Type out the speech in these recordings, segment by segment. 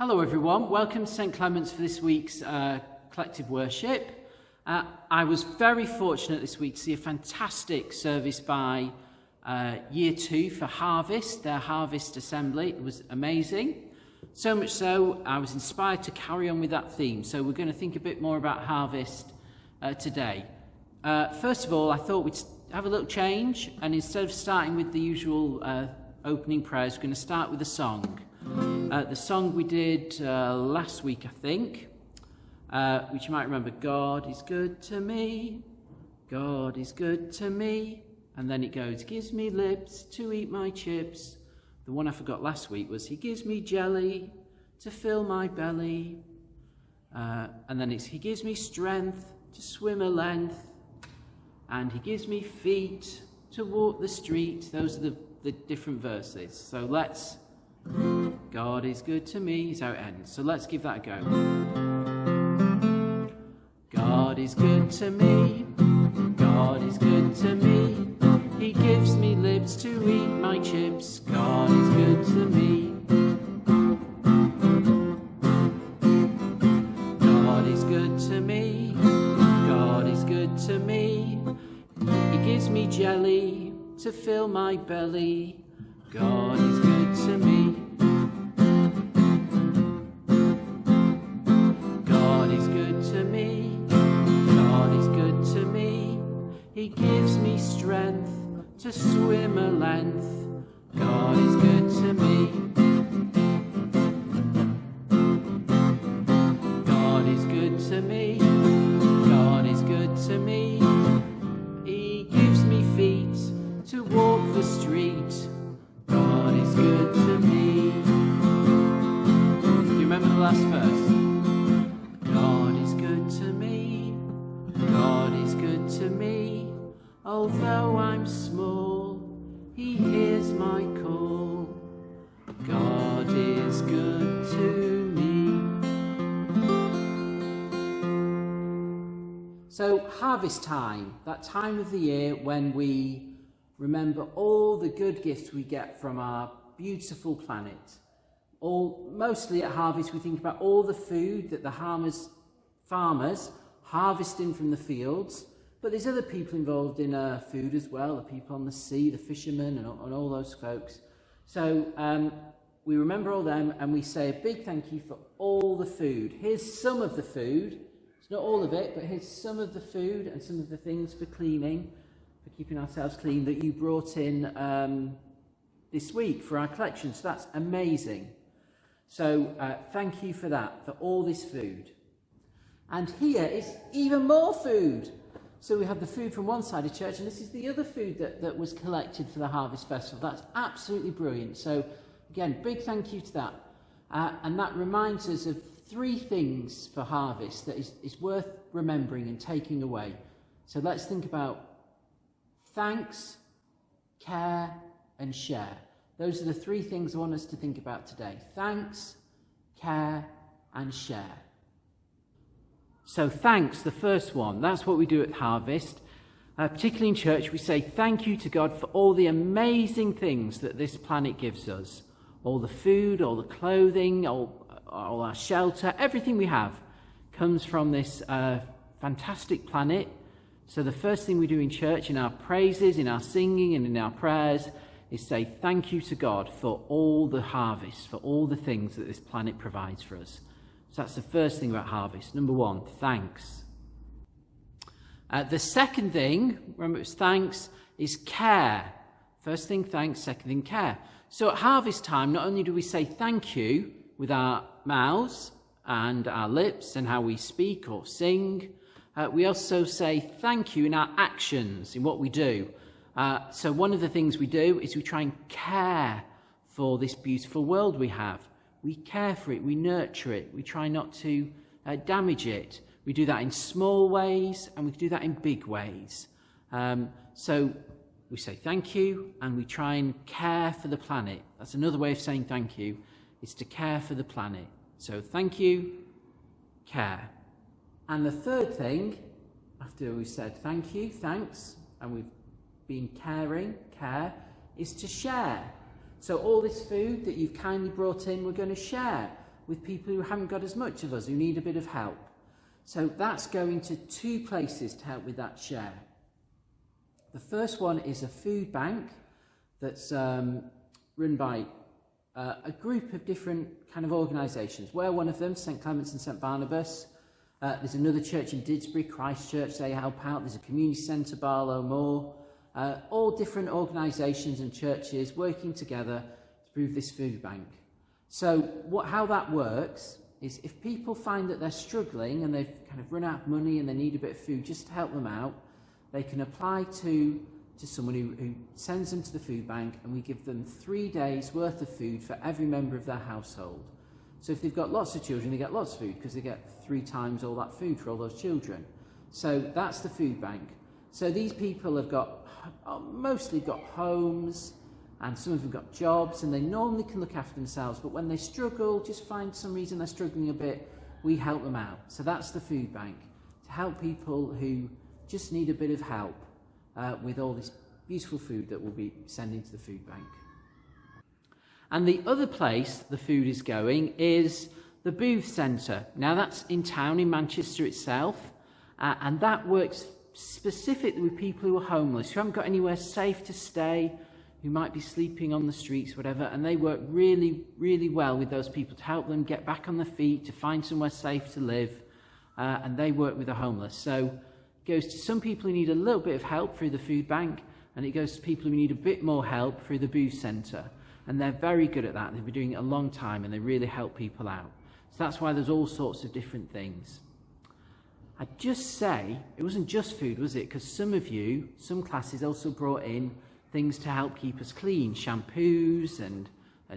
Hello everyone, welcome to St Clement's for this week's collective worship. I was very fortunate this week to see a fantastic service by Year 2 for Harvest, their Harvest Assembly. It was amazing. So much so, I was inspired to carry on with that theme. So we're going to think a bit more about Harvest today. First of all, I thought we'd have a little change, and instead of starting with the usual opening prayers, we're going to start with a song. The song we did last week, I think, which you might remember, God is good to me, God is good to me, and then it goes, gives me lips to eat my chips. The one I forgot last week was, he gives me jelly to fill my belly, and then it's, he gives me strength to swim a length, and he gives me feet to walk the street. Those are the different verses. So let's, God is good to me is how it ends. So let's give that a go. God is good to me, God is good to me, he gives me lips to eat my chips. God is good to me. God is good to me, God is good to me, he gives me jelly to fill my belly. God is good to me. God is good to me. God is good to me. He gives me strength to swim a length. God is good to me. God is good to me. God is good to me. He gives me feet to walk the street. God is good to me. Do you remember the last verse? God is good to me. God is good to me. Although I'm small, he hears my call. God is good to me. So, harvest time, that time of the year when we remember all the good gifts we get from our beautiful planet. Mostly at harvest, we think about all the food that the farmers harvesting from the fields, but there's other people involved in food as well, the people on the sea, the fishermen, and all those folks. So we remember all them, and we say a big thank you for all the food. Here's some of the food. It's not all of it, but here's some of the food and some of the things for cleaning, for keeping ourselves clean, that you brought in this week for our collection. So that's amazing. So thank you for that, for all this food. And here is even more food. So we have the food from one side of church, and this is the other food that was collected for the Harvest Festival. That's absolutely brilliant. So again, big thank you to that. And that reminds us of 3 things for harvest that is worth remembering and taking away. So let's think about thanks, care, and share. Those are the 3 things I want us to think about today. Thanks, care, and share. So thanks, the first one. That's what we do at Harvest. Particularly in church, we say thank you to God for all the amazing things that this planet gives us. All the food, all the clothing, all our shelter, everything we have comes from this fantastic planet. So the first thing we do in church, in our praises, in our singing and in our prayers, is say thank you to God for all the harvest, for all the things that this planet provides for us. So that's the first thing about harvest. Number 1, thanks. The second thing, remember it was thanks, is care. First thing thanks, second thing care. So at harvest time, not only do we say thank you with our mouths and our lips and how we speak or sing, we also say thank you in our actions, in what we do. So one of the things we do is we try and care for this beautiful world we have. We care for it, we nurture it, we try not to damage it. We do that in small ways and we do that in big ways. So we say thank you and we try and care for the planet. That's another way of saying thank you, is to care for the planet. So thank you, care. And the third thing, after we've said thank you, thanks, and we've been caring, care, is to share. So all this food that you've kindly brought in, we're going to share. with people who haven't got as much of us, who need a bit of help. So that's going to 2 places to help with that share. The first one is a food bank that's run by a group of different kind of organisations. We're one of them, St Clement and St Barnabas. There's another church in Didsbury, Christ Church, they help out. There's a community centre, Barlow Moor. All different organisations and churches working together to prove this food bank. So how that works is if people find that they're struggling and they've kind of run out of money and they need a bit of food just to help them out, they can apply to someone who sends them to the food bank, and we give them 3 days worth of food for every member of their household. So if they've got lots of children, they get lots of food because they get 3 times all that food for all those children. So that's the food bank. So these people have mostly got homes, and some of them got jobs, and they normally can look after themselves, but when they struggle, just find some reason they're struggling a bit, we help them out. So that's the food bank, to help people who just need a bit of help with all this beautiful food that we'll be sending to the food bank. And the other place the food is going is the Booth Centre. Now that's in town in Manchester itself, and that works specifically with people who are homeless, who haven't got anywhere safe to stay, who might be sleeping on the streets, whatever, and they work really, really well with those people to help them get back on their feet, to find somewhere safe to live, and they work with the homeless. So it goes to some people who need a little bit of help through the food bank, and it goes to people who need a bit more help through the Booth Centre. And they're very good at that. They've been doing it a long time, and they really help people out. So that's why there's all sorts of different things. I'd just say, it wasn't just food, was it? Because some classes also brought in things to help keep us clean, shampoos and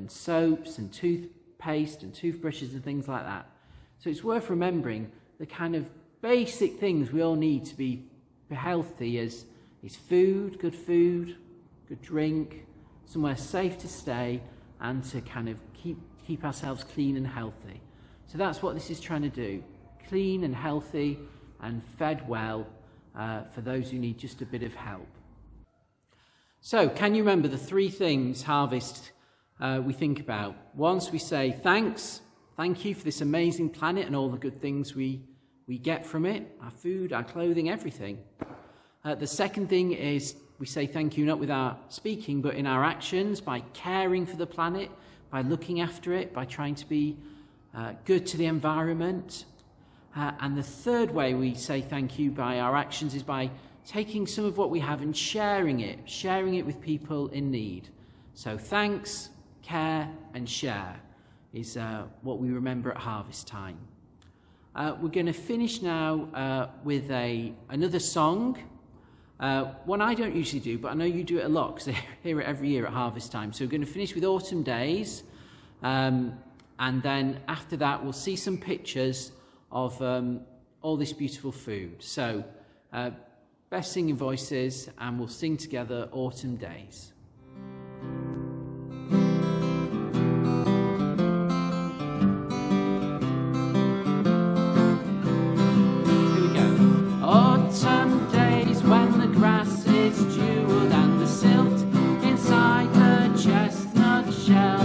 soaps and toothpaste and toothbrushes and things like that. So it's worth remembering the kind of basic things we all need to be healthy is food, good drink, somewhere safe to stay, and to kind of keep ourselves clean and healthy. So that's what this is trying to do. Clean and healthy and fed well for those who need just a bit of help. So can you remember the 3 things Harvest we think about? Once we say thank you for this amazing planet and all the good things we get from it, our food, our clothing, everything. The second thing is we say thank you not with our speaking but in our actions, by caring for the planet, by looking after it, by trying to be good to the environment. And the third way we say thank you by our actions is by taking some of what we have and sharing it with people in need. So thanks, care and share is what we remember at harvest time. We're going to finish now with another song. One I don't usually do, but I know you do it a lot because I hear it every year at harvest time. So we're going to finish with Autumn Days, and then after that we'll see some pictures of all this beautiful food. So best singing voices, and we'll sing together Autumn Days. Here we go. Autumn days when the grass is jewelled and the silt inside the chestnut shell,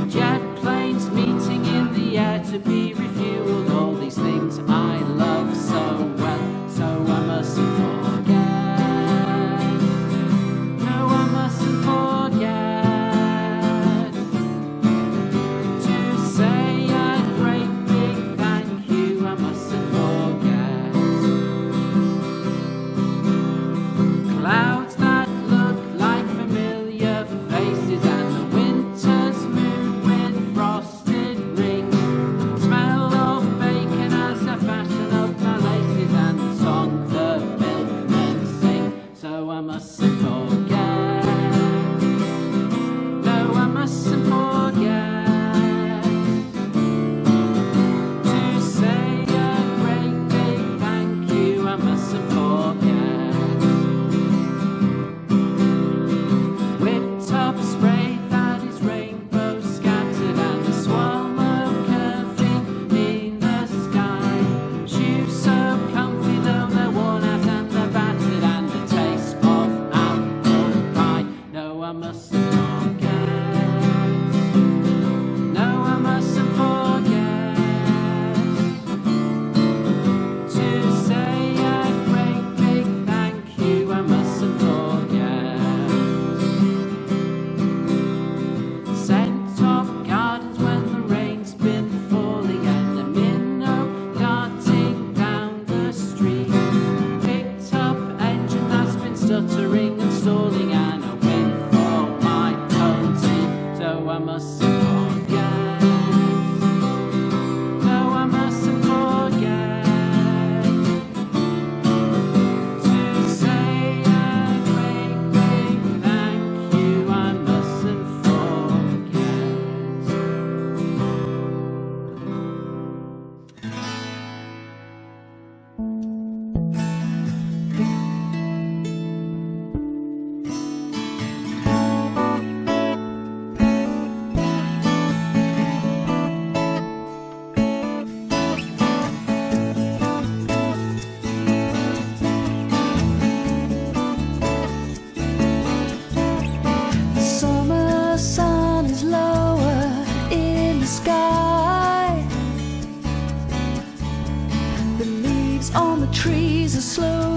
jet planes meeting in the air to be refueled, all these things I love so well, so I mustn't forget. No, I mustn't forget to say a great big thank you. I mustn't forget. Clouds that look like familiar faces and the winter's mustn't forget. No, I mustn't forget to say a great big thank you. I mustn't forget. Summer sun is lower in the sky. The leaves on the trees are slow